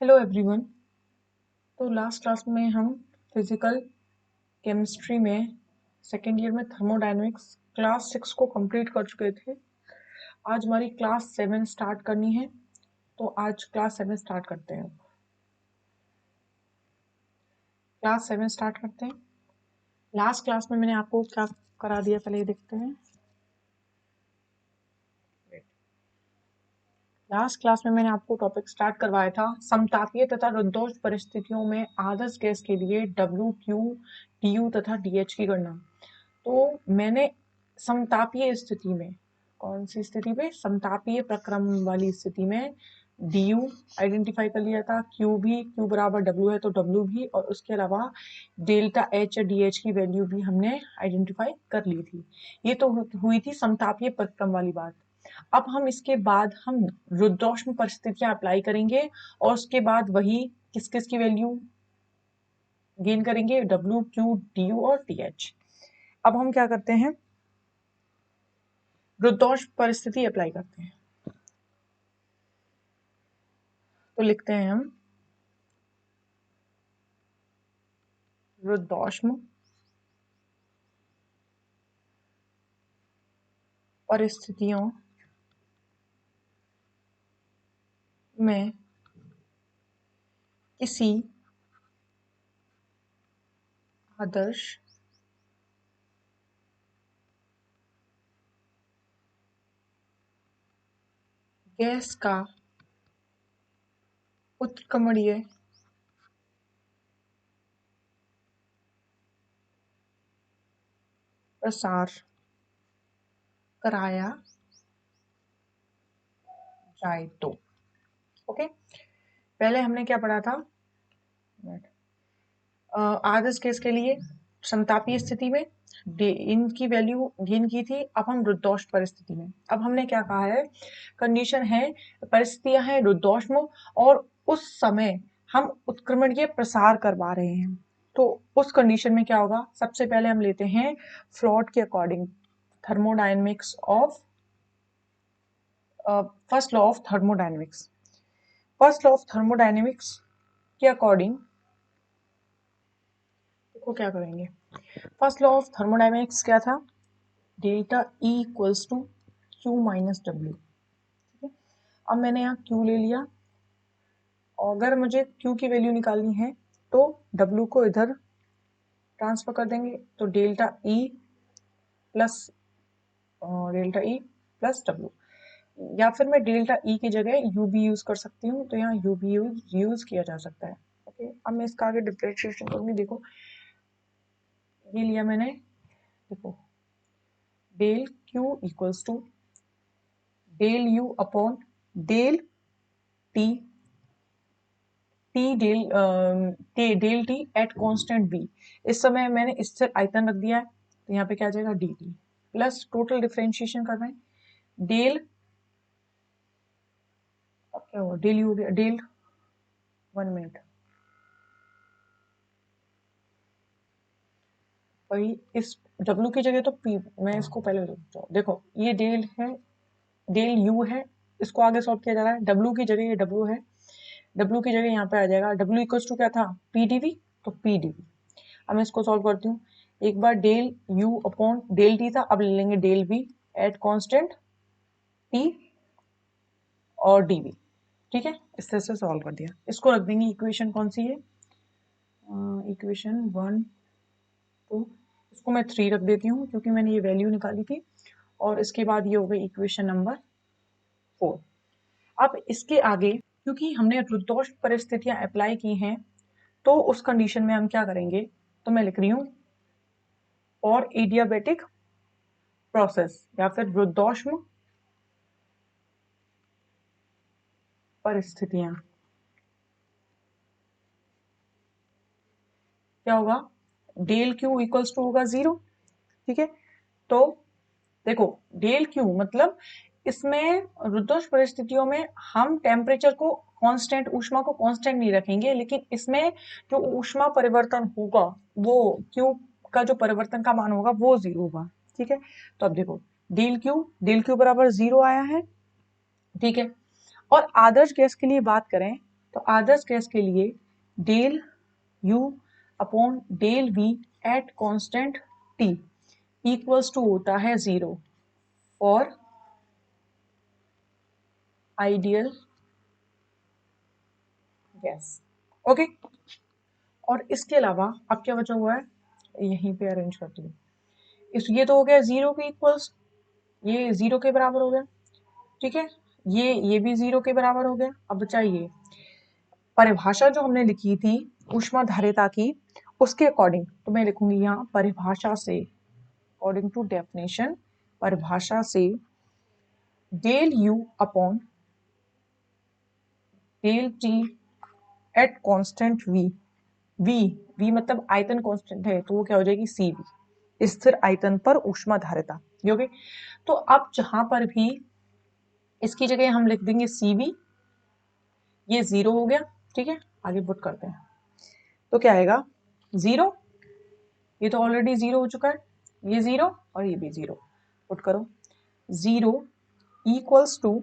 Hello everyone. तो last class में हम फिजिकल केमिस्ट्री में सेकेंड ईयर में थर्मोडायनेमिक्स क्लास 6 को कंप्लीट कर चुके थे। आज हमारी क्लास 7 स्टार्ट करनी है, तो आज क्लास 7 स्टार्ट करते हैं। क्लास 7 स्टार्ट करते हैं। लास्ट क्लास में मैंने आपको क्या करा दिया, पहले ये देखते हैं। लास्ट क्लास में मैंने आपको टॉपिक स्टार्ट करवाया था समतापीय तथा रुद्धोष्म परिस्थितियों में आदर्श गैस के लिए W, Q, Du तथा DH की गणना। तो मैंने समतापीय स्थिति में, कौन सी स्थिति में, समतापीय प्रक्रम वाली स्थिति में Du आइडेंटिफाई कर लिया था, Q भी, Q बराबर W है तो W भी, और उसके अलावा डेल्टा H या DH की वैल्यू भी हमने आइडेंटिफाई कर ली थी। ये तो हुई थी समतापीय प्रक्रम वाली बात। अब हम इसके बाद हम रुद्धोष्म परिस्थितियां अप्लाई करेंगे और उसके बाद वही किस किस की वैल्यू गेन करेंगे, W, Q, Du और TH। अब हम क्या करते हैं, रुद्धोष्म परिस्थिति अप्लाई करते हैं। तो लिखते हैं हम रुद्धोष्म परिस्थितियों में किसी आदर्श गैस का उत्क्रमणीय प्रसार कराया जाए तो। ओके, पहले हमने क्या पढ़ा था, आदर्श गैस के लिए समतापीय स्थिति में इनकी वैल्यू गेन की थी। अब हम रुद्धोष्म परिस्थिति में, अब हमने क्या कहा है, कंडीशन है, परिस्थितियां हैं रुद्धोष्म और उस समय हम उत्क्रमणीय प्रसार करवा रहे हैं। तो उस कंडीशन में क्या होगा, सबसे पहले हम लेते हैं फ्लॉट के according thermodynamics of first law of thermodynamics. First law of thermodynamics के अकॉर्डिंग देखो क्या करेंगे। फर्स्ट लॉ ऑफ थर्मोडायनेमिक्स क्या था, delta E equals to Q minus W। ठीक है, अब मैंने यहाँ Q ले लिया, और अगर मुझे Q की वैल्यू निकालनी है तो W को इधर ट्रांसफर कर देंगे, तो डेल्टा E प्लस W, या फिर मैं डेल्टा E की जगह U भी यूज कर सकती हूँ, तो यहाँ U भी यूज किया जा सकता है। ओके, अब मैं इसका आगे डिफरेंशिएशन करूंगी। देखो ये लिया मैंने, देखो del Q equals to del U upon del T del T at constant B। इस समय मैंने स्थिर आयतन रख दिया है, तो यहाँ पे क्या आ जाएगा dt प्लस टोटल डिफरेंशिएशन कर रहे हैं डेल, अब क्या हुआ, डेल U हो गया, डेल 1 मिनट, वही इस W की जगह तो P, मैं इसको पहले देखो ये डेल है, डेल U है, इसको आगे सॉल्व किया जा रहा है, W की जगह ये W है, W की जगह यहाँ पे आ जाएगा W इक्वल्स टू क्या था, PdV, तो PdV। अब मैं इसको सॉल्व करती हूँ, एक बार del U upon del T था, अब ले लेंगे del V at constant T और dV। ठीक है, इस तरह से सॉल्व कर दिया। इसको रख देंगे, इक्वेशन कौन सी है, इक्वेशन 1 2, इसको मैं 3 रख देती हूँ क्योंकि मैंने ये वैल्यू निकाली थी, और इसके बाद ये हो गई इक्वेशन नंबर 4। अब इसके आगे क्योंकि हमने रुद्धोष्म परिस्थितियां अप्लाई की हैं, तो उस कंडीशन में हम क्या करेंगे, तो मैं लिख रही हूँ और एडियाबेटिक प्रोसेस या फिर रुद्धोष्म परिस्थितियां, क्या होगा, डेल Q इक्वल्स टू होगा 0। ठीक है, तो देखो डेल Q मतलब इसमें रुद्धोष्म परिस्थितियों में हम टेम्परेचर को कांस्टेंट, ऊष्मा को कांस्टेंट नहीं रखेंगे, लेकिन इसमें जो ऊष्मा परिवर्तन होगा वो Q का जो परिवर्तन का मान होगा वो 0 होगा। ठीक है, तो अब देखो डेल Q बराबर 0 आया है। ठीक है, और आदर्श गैस के लिए बात करें तो आदर्श गैस के लिए del U upon del V at constant T equals to होता है 0 फॉर आइडियल गैस। ओके, और इसके अलावा अब क्या बचा हुआ है, यहीं पे अरेंज करती हूँ। इस ये तो हो गया 0 के इक्वल्स, ये 0 के बराबर हो गया, ठीक है, ये भी 0 के बराबर हो गया। अब बचा ये परिभाषा जो हमने लिखी थी ऊष्माधारिता की, उसके अकॉर्डिंग तो मैं लिखूंगी यहाँ परिभाषा से, अकॉर्डिंग टू डेफिनेशन, परिभाषा से del U upon del T at constant V मतलब आयतन कांस्टेंट है तो वो क्या हो जाएगी CV, स्थिर आयतन पर ऊष्माधारिता। ओके, तो अब जहां पर भी इसकी जगह हम लिख देंगे CV, ये 0 हो गया, ठीक है, आगे पुट करते हैं तो क्या आएगा 0, ये तो ऑलरेडी 0 हो चुका है, ये 0 और ये भी 0, पुट करो 0 equals to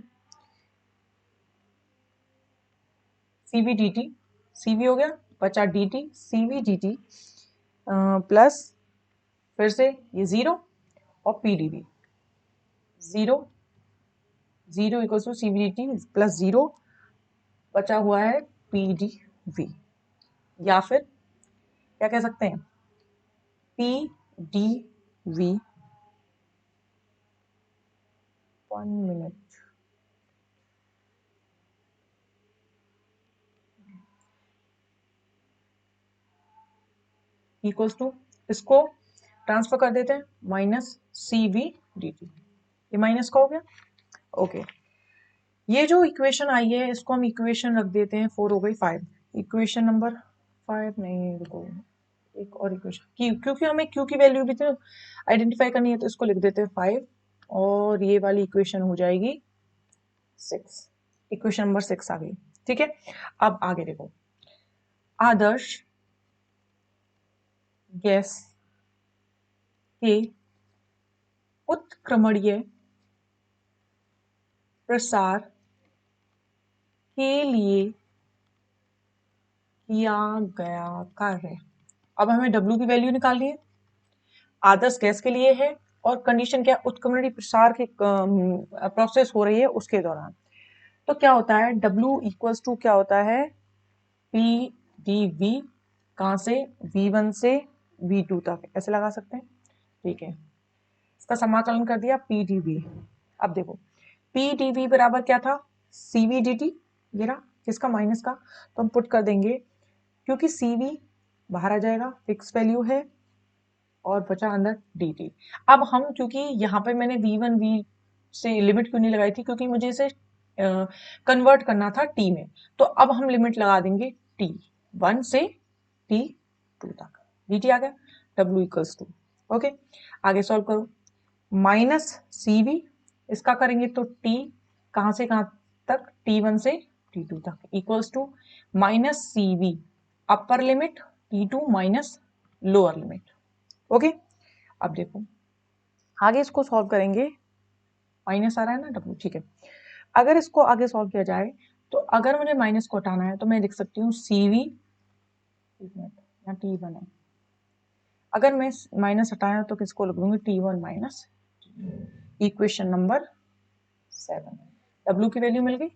CV dt, CV हो गया, बचा dt, CV dt प्लस फिर से ये 0 और PdV, 0 equals to CV dt plus 0 बचा हुआ है PdV, या फिर क्या कह सकते हैं PdV, 1 मिनट, इक्वल्स टू, इसको ट्रांसफर कर देते हैं माइनस CV dt, ये माइनस का हो गया। ओके, ये जो इक्वेशन आई है इसको हम इक्वेशन रख देते हैं 4 हो गई 5, इक्वेशन नंबर 5 नहीं, रुको एक और इक्वेशन, क्योंकि हमें क्यू की वैल्यू भी तो आइडेंटिफाई करनी है तो इसको लिख देते हैं 5 और ये वाली इक्वेशन हो जाएगी 6, इक्वेशन नंबर 6 आ गई, ठीक है। अब आगे देखो, आदर्श गैस के उत्क्रमणीय प्रसार के लिए किया गया कार्य, अब हमें W की वैल्यू निकालनी है, आदर्श गैस के लिए है और कंडीशन क्या, उत्क्रमणीय प्रसार की प्रोसेस हो रही है उसके दौरान। तो क्या होता है W इक्वल्स टू क्या होता है PdV, कहां से V1 से V2 तक ऐसे लगा सकते हैं, ठीक है, इसका समाकलन कर दिया PdV। अब देखो PdV बराबर क्या था CV dt, ये रहा किसका माइनस का, तो हम पुट कर देंगे क्योंकि CV बाहर आ जाएगा, फिक्स वैल्यू है और बचा अंदर dt। अब हम क्योंकि यहाँ पे मैंने V1 V से लिमिट क्यों नहीं लगाई थी, क्योंकि मुझे इसे कन्वर्ट करना था T में, तो अब हम लिमिट लगा देंगे T1 से T2 तक, dt आ गया, W इक्वल्स टू, ओके, आगे सॉल्व करो, माइनस CV, इसका करेंगे तो T कहां से कहां तक, T1 से T2 तक equals to minus CV upper limit T2 minus lower limit, okay. अब देखो आगे इसको सॉल्व करेंगे, माइनस आ रहा है ना W, ठीक है, अगर इसको आगे सॉल्व किया जाए तो अगर मुझे माइनस को हटाना है तो मैं लिख सकती हूँ CV, या T1 है, अगर मैं माइनस हटाया तो किसको लिख दूंगी T1 minus, equation number 7, W की वैल्यू मिल गई,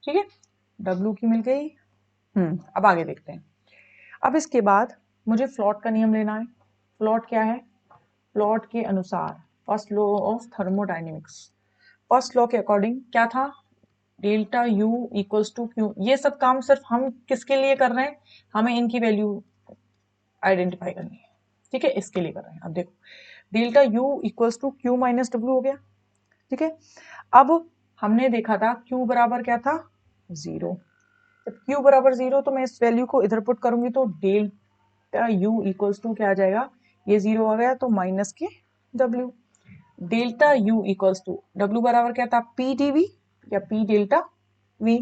ठीक है, W की मिल गई। अब आगे देखते हैं, अब इसके बाद मुझे फ्लॉट का नियम लेना है, फ्लॉट क्या है, फ्लॉट के अनुसार first law of thermodynamics, first law के अकॉर्डिंग क्या था, delta U equals to Q, ये सब काम सिर्फ हम किसके लिए कर रहे हैं, हमें इनकी वैल्यू आइडेंटिफाई करनी है, ठीक है, इसके लिए कर रहे हैं। अब देखो delta U equals to Q minus W हो गया, ठीक है, अब हमने देखा था Q बराबर क्या था 0, जब Q बराबर 0 तो मैं इस वैल्यू को इधर पुट करूंगी तो डेल्टा U इक्वल्स टू क्या आ जाएगा, ये 0 आ गया तो माइनस के W, delta U equals to W बराबर क्या था PdV या P डेल्टा V।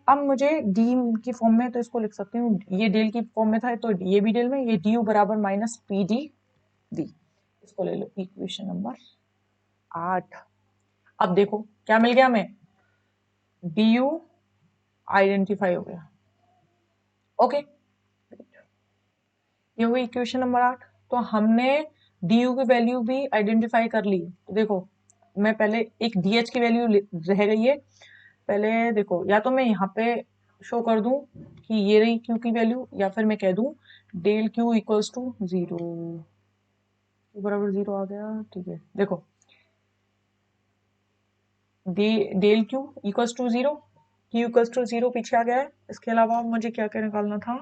अब मुझे D की फॉर्म में तो इसको लिख सकती हूँ, ये डेल की फॉर्म में था तो ये भी डेल में, ये DU बराबर माइनस PD V, इसको ले लो इक्वेशन नंबर 8। अब देखो क्या मिल गया हमें, du आइडेंटिफाई हो गया। ओके, ये हुई इक्वेशन नंबर 8। तो हमने du की वैल्यू भी आइडेंटिफाई कर ली। तो देखो मैं पहले एक dh की वैल्यू रह गई है, पहले देखो या तो मैं यहाँ पे शो कर दूं कि ये रही q की वैल्यू, या फिर मैं कह दूं डेल q इक्वल्स टू 0, बराबर 0 आ गया। ठीक है, देखो del q equals to 0, q equals to 0 पीछे आ गया है। इसके अलावा मुझे क्या क्या निकालना था,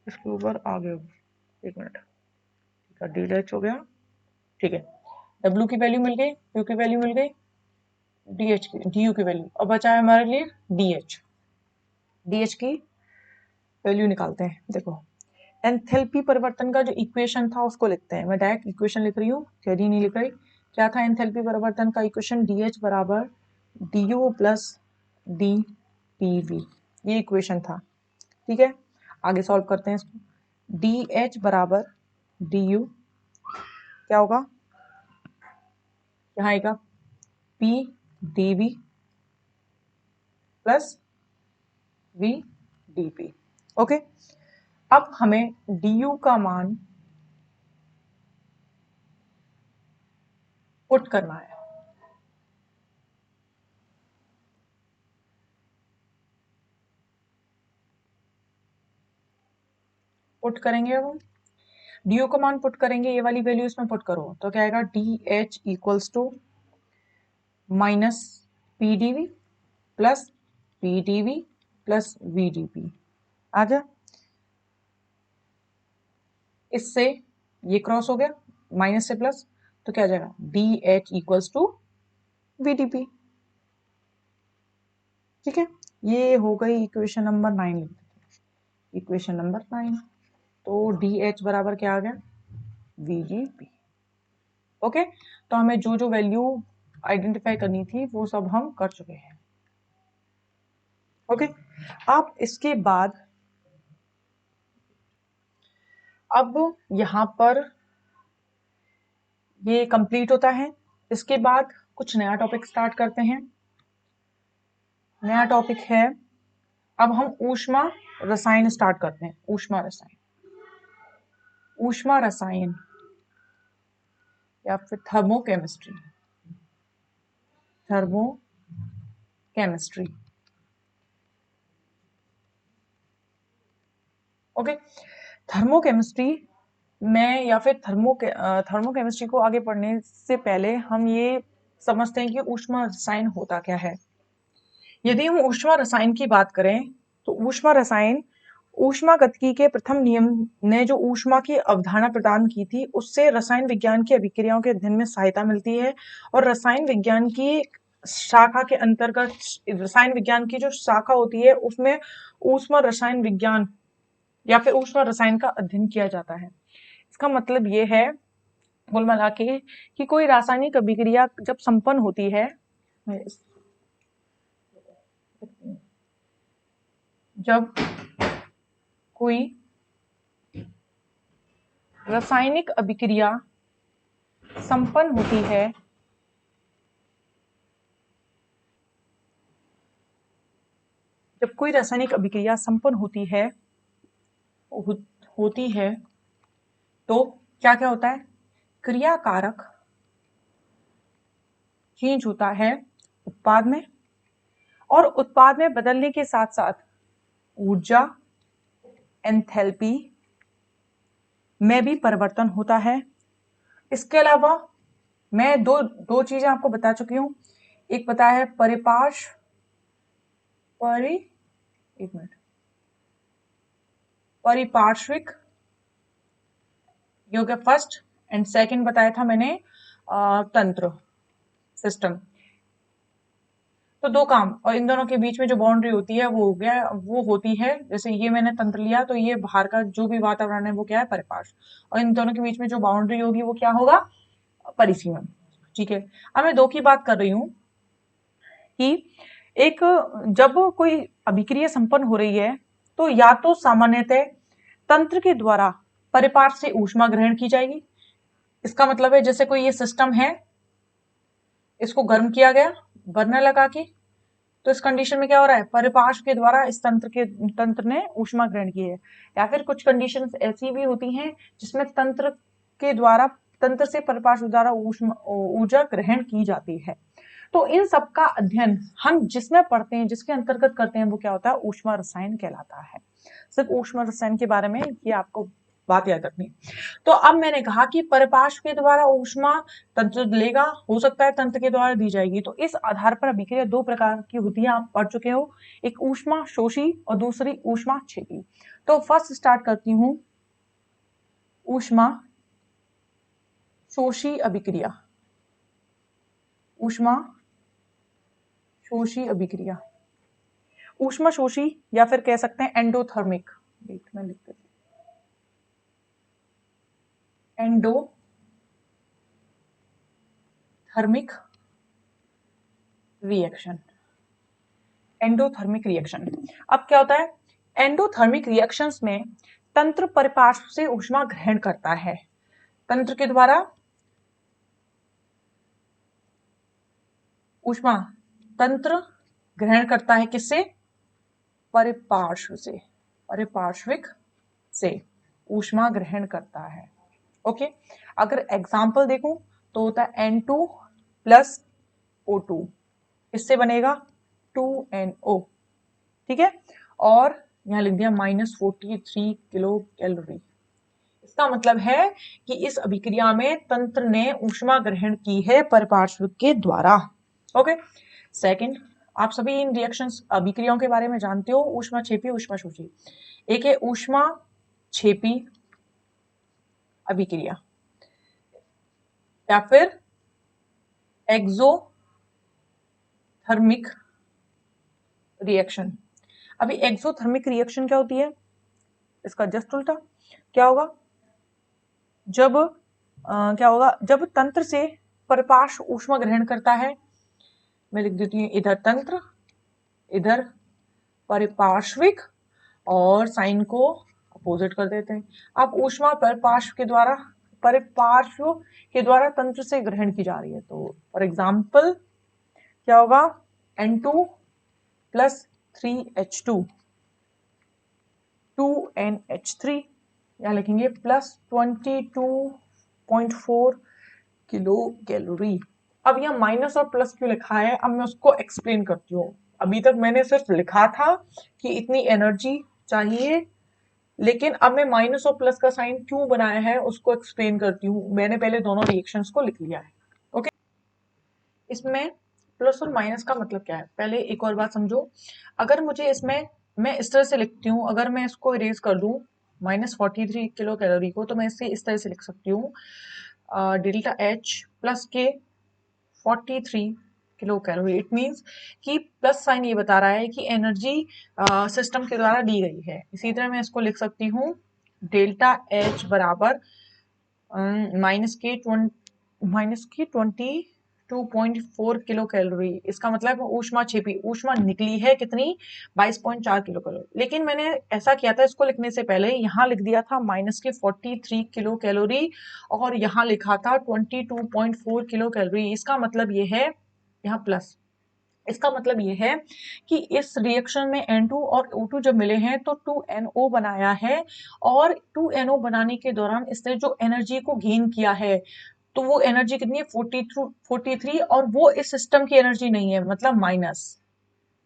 इसके ऊपर आ गया, एक मिनट, ठीक है, डी एच हो गया। ठीक है, w की वैल्यू मिल गई, q की वैल्यू मिल गई, dh की du की वैल्यू, अब बचा है हमारे लिए dh की वैल्यू निकालते हैं। देखो एंथैल्पी परिवर्तन का जो इक्वेशन था उसको लिखते हैं। मैं डायरेक्ट इक्वेशन लिख रही हूँ, थ्योरी नहीं लिख रही। क्या था एंथैल्पी परिवर्तन का इक्वेशन, dh बराबर du प्लस dpv, ये इक्वेशन था। ठीक है, आगे सॉल्व करते हैं इसको। dh बराबर du क्या होगा, यहाँ आएगा p dv plus v dp। Okay, अब हमें du का मान पुट करना है। पुट करेंगे, अब du का मान पुट करेंगे, ये वाली वैल्यू इसमें पुट करो तो क्या आएगा, dh equals to minus P D V plus P D V plus V D P आ गया। इससे ये क्रॉस हो गया, माइनस से प्लस, तो क्या आ जाएगा, D H equals to V D P. ठीक है, ये हो गई इक्वेशन नंबर 9। इक्वेशन नंबर 9, तो डी एच बराबर क्या आ गया, वी जी पी। ओके, तो हमें जो जो वैल्यू आइडेंटिफाई करनी थी वो सब हम कर चुके हैं। ओके, अब इसके बाद अब यहाँ पर ये कंप्लीट होता है। इसके बाद कुछ नया टॉपिक स्टार्ट करते हैं। नया टॉपिक है, अब हम ऊष्मा रसायन स्टार्ट करते हैं। ऊष्मा रसायन, ऊष्मा रसायन या फिर थर्मोकेमिस्ट्री, थर्मोकेमिस्ट्री। ओके, थर्मोकेमिस्ट्री में या फिर थर्मोकेमिस्ट्री को आगे पढ़ने से पहले हम ये समझते हैं कि ऊष्मा रसायन होता क्या है। यदि हम ऊष्मा रसायन की बात करें तो ऊष्मा रसायन, ऊष्मागतिकी के प्रथम नियम ने जो ऊष्मा की अवधारणा प्रदान की थी, उससे रसायन विज्ञान की अभिक्रियाओं के अध्ययन में सहायता मिलती है। और रसायन विज्ञान की शाखा के अंतर्गत, रसायन विज्ञान की जो शाखा होती है उसमें ऊष्मा रसायन विज्ञान या फिर ऊष्मा रसायन का अध्ययन किया जाता है। इसका मतलब ये है कुल मिला के कि कोई रासायनिक अभिक्रिया जब संपन्न होती है, जब कोई रासायनिक अभिक्रिया संपन्न होती है, जब कोई रासायनिक अभिक्रिया संपन्न होती है तो क्या क्या होता है, क्रियाकारक चेंज होता है उत्पाद में, और उत्पाद में बदलने के साथ साथ ऊर्जा एंथैल्पी में भी परिवर्तन होता है। इसके अलावा मैं दो दो चीजें आपको बता चुकी हूं। एक पता है परिपार्श्व एक मिनट, परिपार्श्विक योग्य फर्स्ट, एंड सेकंड बताया था मैंने तंत्र सिस्टम। तो दो काम, और इन दोनों के बीच में जो बाउंड्री होती है वो हो गया, वो होती है, जैसे ये मैंने तंत्र लिया तो ये बाहर का जो भी वातावरण है वो क्या है, परिपार्श्व, और इन दोनों के बीच में जो बाउंड्री होगी वो क्या होगा, परिसीमन। ठीक है, अब मैं दो की बात कर रही हूं कि एक, जब कोई अभिक्रिया संपन्न हो रही है तो या तो सामान्यतः तंत्र के द्वारा परिपार्श्व से ऊष्मा ग्रहण की जाएगी। इसका मतलब है जैसे कोई ये सिस्टम है, इसको गर्म किया गया बर्नर लगा के, तो इस कंडीशन में क्या हो रहा है, परिपार्श्व के द्वारा इस तंत्र ने ऊष्मा ग्रहण की है। या फिर कुछ कंडीशंस ऐसी भी होती हैं जिसमें तंत्र से परिपार्श्व द्वारा ऊर्जा ग्रहण की जाती है। तो इन सब का अध्ययन हम जिसमें पढ़ते हैं, जिसके अंतर्गत करते हैं, वो क्या होता है, ऊष्मा रसायन कहलाता है। सिर्फ ऊष्मा रसायन के बारे में ये आपको बात याद रखनी है। तो अब मैंने कहा कि परिपार्श्व के द्वारा ऊष्मा तंत्र लेगा, हो सकता है तंत्र के द्वारा दी जाएगी। तो इस आधार पर अभिक्रिया दो प्रकार की होती है, आप पढ़ चुके हो, एक ऊष्मा शोषी और दूसरी ऊष्मा छेपी। तो फर्स्ट स्टार्ट करती हूं ऊष्मा शोषी अभिक्रिया। ऊष्मा शोषी अभिक्रिया, ऊष्मा शोषी या फिर कह सकते हैं एंडोथर्मिक, में लिख देते एंडोथर्मिक रिएक्शन। एंडोथर्मिक रिएक्शन, अब क्या होता है, एंडोथर्मिक रिएक्शंस में तंत्र परिपार्श्व से ऊष्मा ग्रहण करता है। तंत्र के द्वारा ऊष्मा तंत्र ग्रहण करता है, किससे, परिपार्श्व से, परिपार्श्विक से ऊष्मा ग्रहण करता है। ओके, अगर एग्जाम्पल देखूं तो होता है N2 प्लस O2, इससे बनेगा 2NO, ठीक है, और यहां लिख दिया -43 किलो कैलोरी। इसका मतलब है कि इस अभिक्रिया में तंत्र ने ऊष्मा ग्रहण की है परिपार्श्व के द्वारा। ओके, सेकंड, आप सभी इन रिएक्शंस अभिक्रियाओं के बारे में जानते हो, ऊष्मा छेपी, ऊष्मा शोषी। एक है ऊष्मा छेपी अभिक्रिया या फिर एक्सोथर्मिक रिएक्शन। अभी एक्सोथर्मिक रिएक्शन क्या होती है, इसका जस्ट उल्टा क्या होगा, जब क्या होगा, जब तंत्र से परिपार्श्व ऊष्मा ग्रहण करता है, मैं लिख देती हूँ इधर तंत्र, इधर परिपार्श्विक, और साइन को अपोजिट कर देते हैं। अब ऊष्मा परिपार्श्व के द्वारा तंत्र से ग्रहण की जा रही है, तो फॉर एग्जाम्पल क्या होगा, N2 प्लस 3H2 2NH3, यहाँ लिखेंगे प्लस 22.4 किलो कैलोरी। अब यहाँ माइनस और प्लस क्यों लिखा है, अब मैं उसको एक्सप्लेन करती हूँ। अभी तक मैंने सिर्फ लिखा था कि इतनी एनर्जी चाहिए, लेकिन अब मैं माइनस और प्लस का साइन क्यों बनाया है उसको एक्सप्लेन करती हूँ। मैंने पहले दोनों रिएक्शंस को लिख लिया है। ओके, इसमें प्लस और माइनस का मतलब क्या है, पहले एक और बात समझो। अगर मुझे इसमें, मैं इस तरह से लिखती हूँ, अगर मैं इसको इरेज कर दूं -43 किलो कैलोरी को, तो मैं इसे इस तरह से लिख सकती हूँ, डेल्टा H प्लस के 43 किलो कैलोरी। इट मीन्स कि प्लस साइन ये बता रहा है कि एनर्जी सिस्टम के द्वारा दी गई है। इसी तरह मैं इसको लिख सकती हूँ डेल्टा H बराबर -22.4 किलो कैलोरी। इसका मतलब ऊष्मा छिपी, ऊष्मा निकली है कितनी, 22.4 किलो कैलोरी। लेकिन मैंने ऐसा किया था, इसको लिखने से पहले यहाँ लिख दिया था -43 किलो कैलोरी, और यहाँ लिखा था 22.4 किलो कैलोरी। इसका मतलब ये है, यहाँ प्लस, इसका मतलब ये है कि इस रिएक्शन में N2 और O2 जब मिले हैं तो 2NO बनाया है, और 2NO बनाने के दौरान इसने जो एनर्जी को गेन किया है, तो वो एनर्जी कितनी है, 43, और वो इस सिस्टम की एनर्जी नहीं है, मतलब माइनस,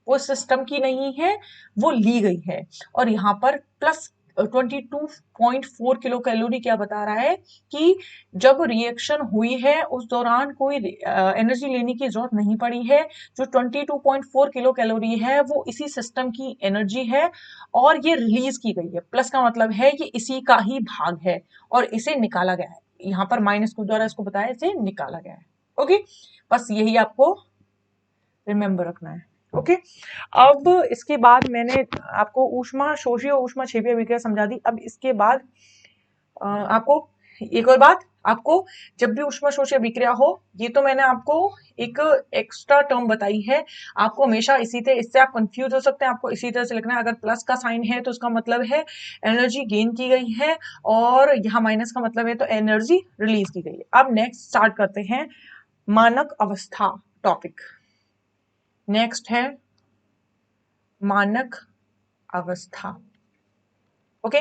वो सिस्टम की नहीं है, वो ली गई है। और यहाँ पर प्लस 22.4 किलो कैलोरी क्या बता रहा है कि जब रिएक्शन हुई है उस दौरान कोई एनर्जी लेने की जरूरत नहीं पड़ी है। जो 22.4 किलो कैलोरी है वो इसी सिस्टम की एनर्जी है, और ये रिलीज की गई है। प्लस का मतलब है कि इसी का ही भाग है और इसे निकाला गया है। यहाँ पर माइनस के द्वारा इसको बताया, इसे निकाला गया है। ओके, बस यही आपको रिमेम्बर रखना है। ओके, अब इसके बाद मैंने आपको ऊष्मा शोषी और ऊष्मा छेपी अभिक्रिया समझा दी। अब इसके बाद आपको एक और बात, आपको जब भी ऊष्मा शोषी अभिक्रिया हो, ये तो मैंने आपको एक एक्स्ट्रा टर्म बताई है, आपको हमेशा इससे आप कंफ्यूज हो सकते हैं। आपको इसी तरह से लिखना है, अगर प्लस का साइन है तो उसका मतलब है एनर्जी गेन की गई है, और यहाँ माइनस का मतलब है तो एनर्जी रिलीज की गई है। अब नेक्स्ट स्टार्ट करते हैं मानक अवस्था टॉपिक। नेक्स्ट है मानक अवस्था। ओके,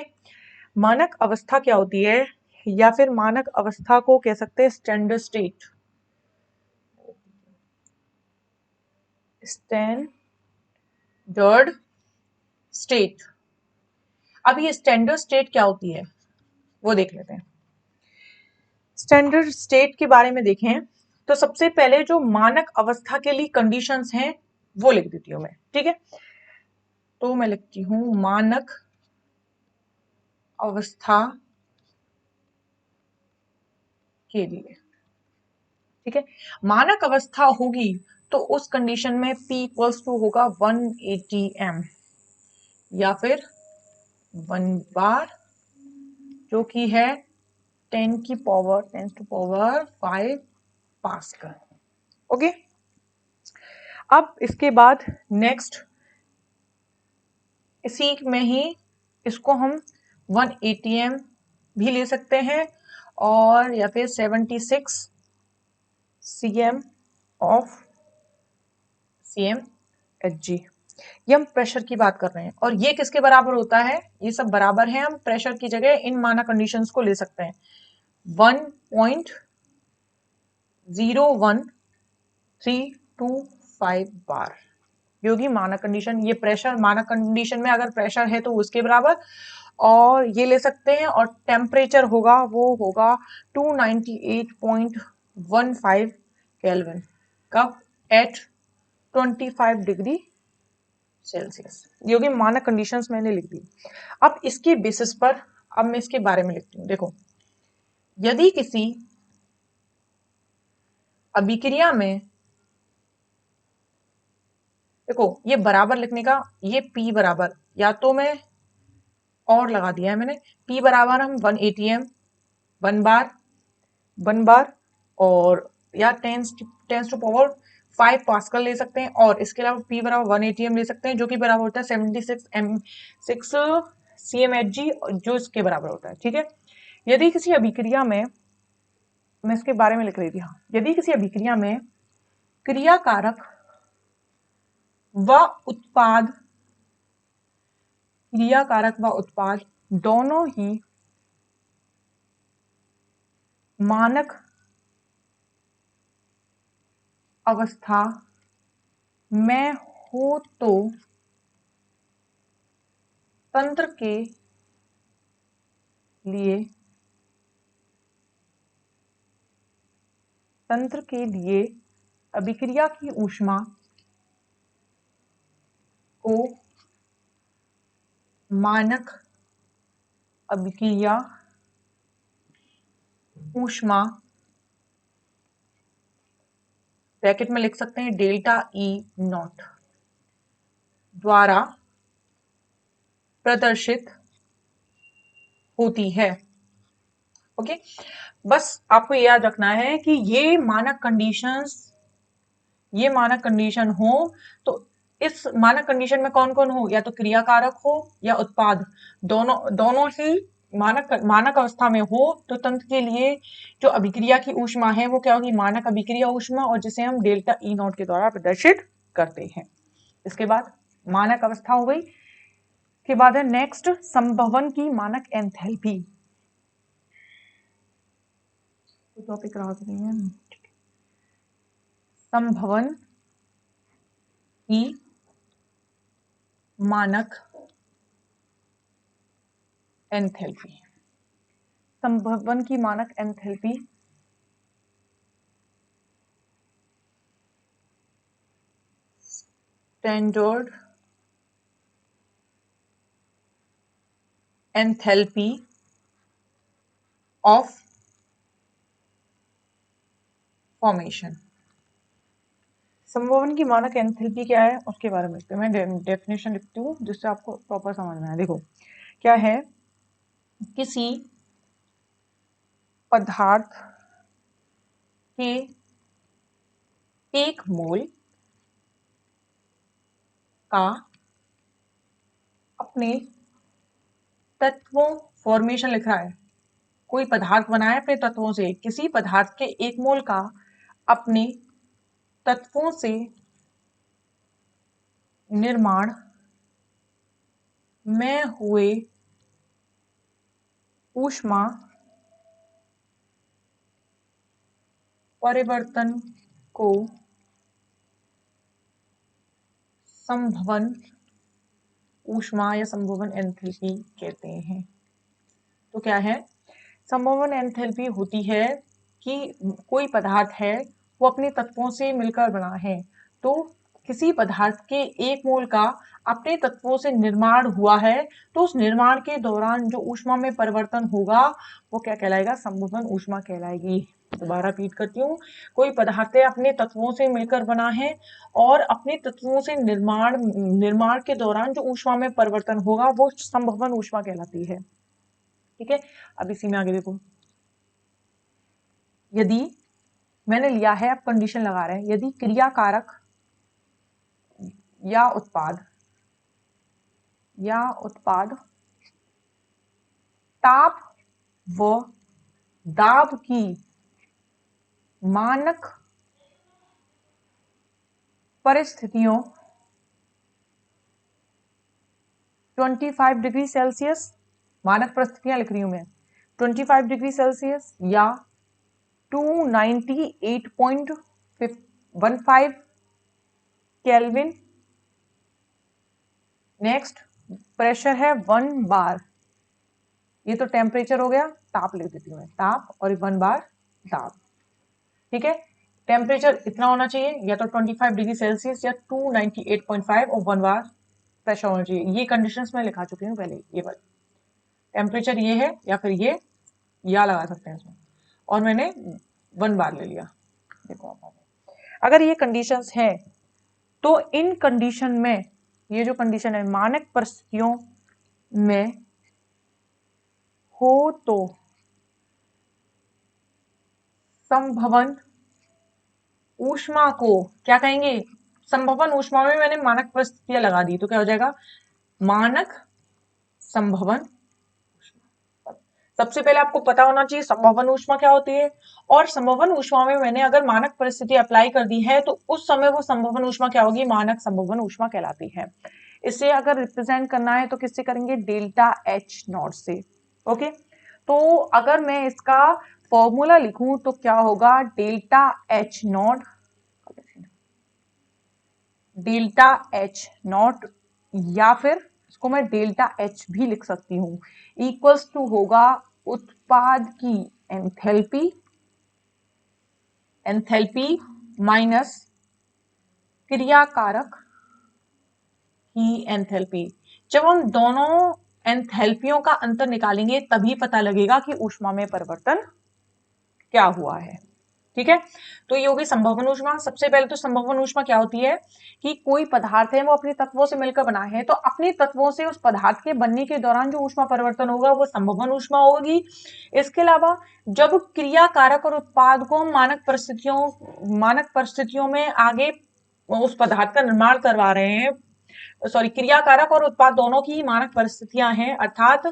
मानक अवस्था क्या होती है, या फिर मानक अवस्था को कह सकते हैं स्टैंडर्ड स्टेट। Standard state. अब ये स्टैंडर्ड स्टेट क्या होती है वो देख लेते हैं। स्टैंडर्ड स्टेट के बारे में देखें तो सबसे पहले जो मानक अवस्था के लिए कंडीशंस हैं वो लिख देती हूं मैं, ठीक है। तो मैं लिखती हूं मानक अवस्था के लिए, ठीक है। मानक अवस्था होगी तो उस कंडीशन में P इक्वल्स टू होगा 180 m या फिर 1 बार, जो कि है 10 की पावर 5 पास्कल। ओके, अब इसके बाद नेक्स्ट इसी में ही इसको हम 180 m भी ले सकते हैं और या फिर 76 cm ऑफ CmHg। ये हम प्रेशर की बात कर रहे हैं और ये किसके बराबर होता है, ये सब बराबर है। हम प्रेशर की जगह इन मानक कंडीशंस को ले सकते हैं 1.01325 बार, क्योंकि मानक कंडीशन, ये प्रेशर मानक कंडीशन में अगर प्रेशर है तो उसके बराबर, और ये ले सकते हैं। और टेम्परेचर होगा वो होगा 298.15 केल्विन, कब, एट 25 डिग्री सेल्सियस। ये होगी मानक कंडीशंस मैंने लिख दी। अब इसके बेसिस पर अब मैं इसके बारे में लिखती हूँ। देखो, यदि किसी अभिक्रिया में, देखो ये बराबर लिखने का, ये P बराबर, या तो मैं और लगा दिया है मैंने, P बराबर हम 180 m 1 बार और या 10 टू पावर 5 पास्कल ले सकते हैं, और इसके अलावा P बराबर 180 m ले सकते हैं, जो कि बराबर होता है 76 CmHg, जो इसके बराबर होता है, ठीक है। यदि किसी अभिक्रिया में, मैं इसके बारे में लिख रही थी, हाँ, यदि किसी अभिक्रिया में क्रियाकारक व उत्पाद दोनों ही मानक अवस्था में हो तो तंत्र के लिए अभिक्रिया की ऊष्मा को मानक अभिक्रिया ऊष्मा, ब्रैकेट में लिख सकते हैं डेल्टा E नॉट, द्वारा प्रदर्शित होती है। ओके, बस आपको याद रखना है कि ये मानक कंडीशन हो तो इस मानक कंडीशन में कौन कौन हो, या तो क्रियाकारक हो या उत्पाद, दोनों ही मानक अवस्था में हो तो तंत्र के लिए जो अभिक्रिया की ऊष्मा है वो क्या होगी, मानक अभिक्रिया ऊष्मा, और जिसे हम डेल्टा E नॉट के द्वारा प्रदर्शित करते हैं। इसके बाद मानक अवस्था हो गई, के बाद है नेक्स्ट संभवन की मानक एंथैल्पी। टॉपिक रहा नहीं है, संभवन की मानक एंथैल्पी। संभवन की मानक enthalpy standard enthalpy of formation. संभवन की मानक एंथैल्पी क्या है उसके बारे में लिखते हैं। मैं डेफिनेशन लिखती हूँ जिससे आपको प्रॉपर समझ में आए। देखो क्या है, किसी पदार्थ के 1 मोल का अपने तत्वों, फॉर्मेशन लिख रहा है, कोई पदार्थ बनाए अपने तत्वों से, किसी पदार्थ के 1 मोल का अपने तत्वों से निर्माण में हुए ऊष्मा परिवर्तन को संभवन ऊष्मा या संभवन एंथैल्पी कहते हैं। तो क्या है? संभवन एंथैल्पी होती है कि कोई पदार्थ है वो अपने तत्वों से मिलकर बना है, तो किसी पदार्थ के एक मोल का अपने तत्वों से निर्माण हुआ है, तो उस निर्माण के दौरान जो ऊष्मा में परिवर्तन होगा वो क्या कहलाएगा? संभवन ऊष्मा कहलाएगी। दोबारा रिपीट करती हूँ, कोई पदार्थ है अपने तत्वों से मिलकर बना है और अपने तत्वों से निर्माण के दौरान जो ऊष्मा में परिवर्तन होगा वो संभवन ऊष्मा कहलाती है। ठीक है, अब इसी में आगे देखो, यदि मैंने लिया है, अब कंडीशन लगा रहे हैं, यदि क्रिया कारक या उत्पाद ताप व दाब की मानक परिस्थितियों 25 डिग्री सेल्सियस, मानक परिस्थितियां लिख रही हूं मैं, 25 डिग्री सेल्सियस या 298.15 केल्विन। नेक्स्ट प्रेशर है 1 बार, ये तो टेम्परेचर हो गया, ताप लिख देती हूँ मैं, ताप, और 1 बार दाब। ठीक है, टेम्परेचर इतना होना चाहिए, या तो 25 डिग्री सेल्सियस या 298.5 और 1 बार प्रेशर होना चाहिए। ये कंडीशंस मैं लिखा चुकी हूँ पहले, ये वाली टेम्परेचर ये है, या फिर ये या लगा सकते हैं इसमें, और मैंने 1 बार ले लिया। देखो आप, अगर ये कंडीशंस है तो इन कंडीशन में, ये जो कंडीशन है मानक परिस्थितियों में हो तो संभवन ऊष्मा को क्या कहेंगे? संभवन ऊष्मा में मैंने मानक परिस्थितियां लगा दी, तो क्या हो जाएगा? मानक संभवन। सबसे पहले आपको पता होना चाहिए संभवन ऊष्मा क्या होती है, और संभवन ऊष्मा में मैंने अगर मानक परिस्थिति अप्लाई कर दी है तो उस समय वो संभवन ऊष्मा क्या होगी? मानक संभवन ऊष्मा कहलाती है। इसे अगर रिप्रेजेंट करना है तो किससे करेंगे? डेल्टा एच नॉट से। ओके, तो अगर मैं इसका फॉर्मूला लिखूं तो क्या होगा? Delta H not, delta H not, या फिर इसको मैं डेल्टा एच भी लिख सकती हूं, इक्वल्स टू होगा उत्पाद की एंथैल्पी, माइनस क्रिया कारक की एंथैल्पी। जब हम दोनों एंथैल्पियों का अंतर निकालेंगे तभी पता लगेगा कि ऊष्मा में परिवर्तन क्या हुआ है। ठीक है, तो ये होगी संभवन ऊष्मा। सबसे पहले तो संभवन ऊष्मा क्या होती है कि कोई पदार्थ है वो अपने तत्वों से मिलकर बना है, तो अपने तत्वों से उस पदार्थ के बनने के दौरान जो ऊष्मा परिवर्तन होगा वो संभवन ऊष्मा होगी। इसके अलावा जब क्रिया कारक और उत्पाद को हम मानक परिस्थितियों में आगे उस पदार्थ का निर्माण करवा रहे हैं, सॉरी, क्रिया कारक और उत्पाद दोनों की ही मानक परिस्थितियां हैं, अर्थात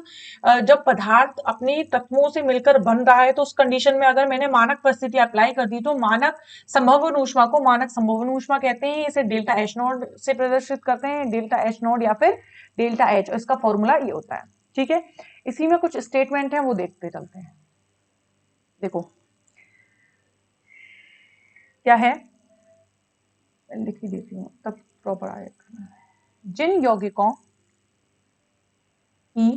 जब पदार्थ अपने तत्वों से मिलकर बन रहा है तो उस कंडीशन में अगर मैंने मानक परिस्थिति अप्लाई कर दी तो मानक संभवन ऊष्मा को मानक संभवन ऊष्मा कहते हैं। इसे डेल्टा एच नॉट से प्रदर्शित करते हैं, डेल्टा एच नॉट या फिर डेल्टा एच, इसका फॉर्मूला ये होता है। ठीक है, इसी में कुछ स्टेटमेंट है वो देखते चलते हैं। देखो क्या है, लिख ही देती हूँ तब प्रॉपर आएगा। जिन यौगिकों की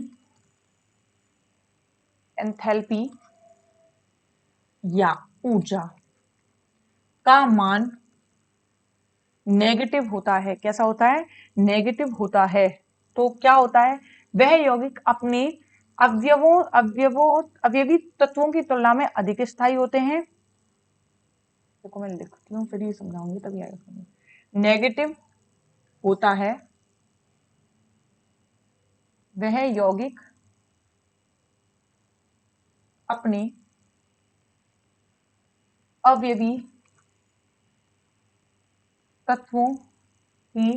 एंथैल्पी या ऊर्जा का मान नेगेटिव होता है, कैसा होता है? नेगेटिव होता है, तो क्या होता है? वह यौगिक अपने अवयवी तत्वों की तुलना में अधिक स्थायी होते हैं। देखो मैं लिखती हूँ फिर ये समझाऊंगी तभी आएगा समझ। नेगेटिव होता है वह यौगिक अपने अवयवी तत्वों की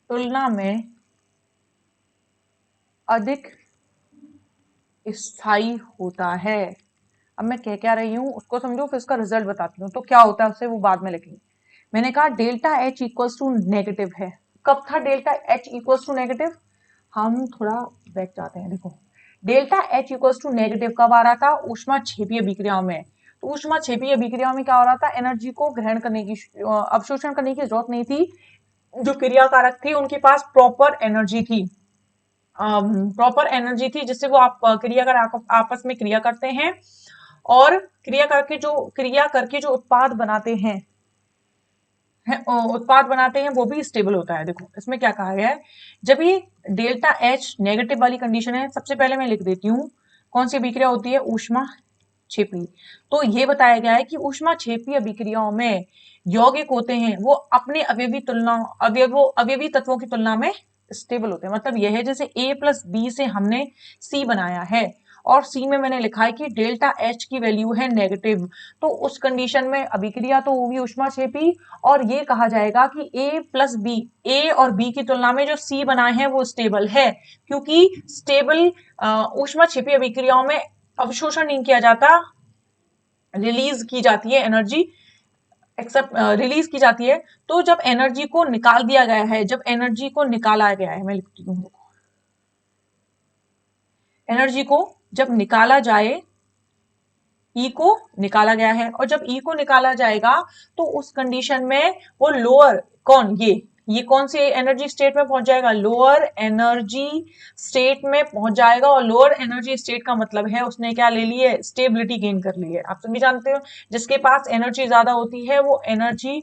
तुलना में अधिक स्थायी होता है। अब मैं कह क्या रही हूँ उसको समझो, फिर उसका रिजल्ट बताती हूँ। तो क्या होता है उससे वो बाद में लिखेंगे। मैंने कहा delta H equals to negative है। कब था delta H equals to negative? हम थोड़ा बैक जाते हैं। देखो delta H equals to negative कब आ रहा था? ऊष्मा क्षेपीय अभिक्रियाओं में। तो ऊष्मा क्षेपीय अभिक्रियाओं में क्या हो रहा था? एनर्जी को ग्रहण करने की, अवशोषण करने की जरूरत नहीं थी। जो क्रियाकारक थी उनके पास प्रॉपर एनर्जी थी, प्रॉपर एनर्जी थी, जिससे वो आप क्रिया कर आपस में क्रिया करते हैं और क्रिया करके जो उत्पाद बनाते हैं, वो भी स्टेबल होता है। देखो इसमें क्या कहा गया है, जब ये डेल्टा एच नेगेटिव वाली कंडीशन है, सबसे पहले मैं लिख देती हूँ कौन सी अभिक्रिया होती है? ऊष्मा क्षेपी। तो ये बताया गया है कि ऊष्मा क्षेपी अभिक्रियाओं में यौगिक होते हैं वो अपने अवयवी तत्वों की तुलना में स्टेबल होते हैं। मतलब यह है जैसे ए प्लस बी से हमने सी बनाया है और सी में मैंने लिखा है कि डेल्टा एच की वैल्यू है नेगेटिव, तो उस कंडीशन में अभिक्रिया तो होगी ऊष्मा क्षेपी। और ये कहा जाएगा कि ए प्लस बी, ए और बी की तुलना में जो सी बनाए हैं वो स्टेबल है, क्योंकि स्टेबल ऊष्मा क्षेपी अभिक्रियाओं में अवशोषण नहीं किया जाता, रिलीज की जाती है एनर्जी, एक्सेप्ट रिलीज की जाती है। तो जब एनर्जी को निकाल दिया गया है, जब एनर्जी को निकाला गया है, मैं लिखती हूँ, एनर्जी को जब निकाला जाए, ई को निकाला गया है, और जब ई को निकाला जाएगा तो उस कंडीशन में वो लोअर कौन, ये कौन से एनर्जी स्टेट में पहुंच जाएगा? लोअर एनर्जी स्टेट में पहुंच जाएगा। और लोअर एनर्जी स्टेट का मतलब है उसने क्या ले ली है? स्टेबिलिटी गेन कर ली है। आप सभी जानते हो जिसके पास एनर्जी ज्यादा होती है वो एनर्जी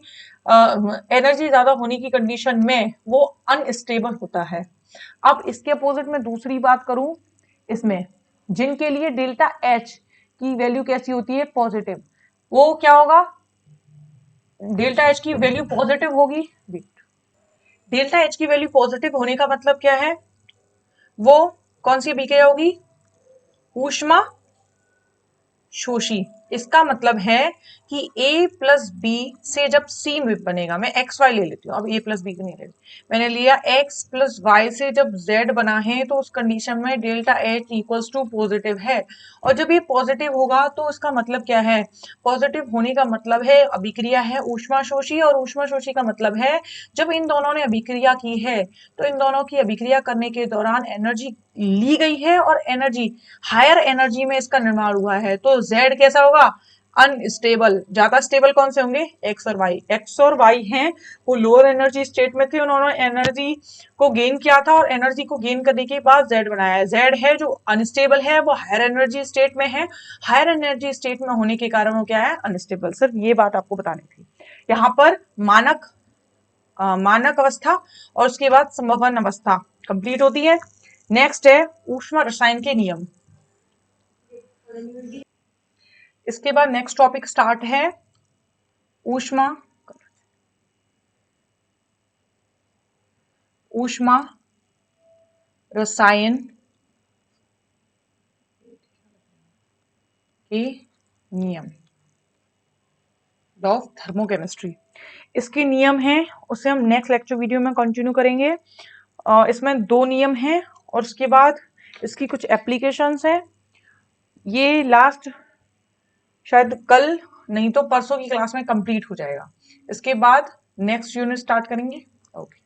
ज्यादा होने की कंडीशन में वो अनस्टेबल होता है। अब इसके अपोजिट में दूसरी बात करूं, इसमें जिनके लिए डेल्टा एच की वैल्यू कैसी होती है? पॉजिटिव, वो क्या होगा? डेल्टा एच की वैल्यू पॉजिटिव होगी। डेल्टा एच की वैल्यू पॉजिटिव होने का मतलब क्या है? वो कौन सी अभिक्रिया होगी? ऊष्मा शोषी। इसका मतलब है कि A प्लस बी से जब C में बनेगा, मैं एक्स वाई ले लेती हूँ, अब A प्लस बी को नहीं ले, मैंने लिया x प्लस वाई से जब Z बना है तो उस कंडीशन में delta H equals to positive है। और जब ये पॉजिटिव होगा तो इसका मतलब क्या है? पॉजिटिव होने का मतलब है अभिक्रिया है ऊष्मा शोषी, और ऊष्मा शोषी का मतलब है जब इन दोनों ने अभिक्रिया की है तो इन दोनों की अभिक्रिया करने के दौरान एनर्जी ली गई है और एनर्जी, हायर एनर्जी में इसका निर्माण हुआ है। तो Z कैसा होगा? अनस्टेबल। ज्यादा स्टेबल कौन से होंगे? एक्स और वाई। एक्स और वाई हैं वो लोअर एनर्जी स्टेट में थे, उन्होंने एनर्जी को गेन किया था और एनर्जी को गेन करने के बाद Z बनाया है। Z है जो अनस्टेबल है, वो हायर एनर्जी स्टेट में है। हायर एनर्जी स्टेट में होने के कारण वो क्या है? अनस्टेबल। सिर्फ ये बात आपको बतानी थी। यहाँ पर मानक अवस्था और उसके बाद संभवन अवस्था कंप्लीट होती है। नेक्स्ट है ऊष्मा रसायन के नियम। इसके बाद नेक्स्ट टॉपिक स्टार्ट है ऊष्मा रसायन के नियम, लॉ ऑफ थर्मोकेमिस्ट्री। इसके नियम हैं, उसे हम नेक्स्ट लेक्चर वीडियो में कंटिन्यू करेंगे। इसमें 2 नियम हैं और उसके बाद इसकी कुछ एप्लीकेशंस हैं। ये लास्ट शायद कल नहीं तो परसों की क्लास में कंप्लीट हो जाएगा। इसके बाद नेक्स्ट यूनिट स्टार्ट करेंगे। ओके।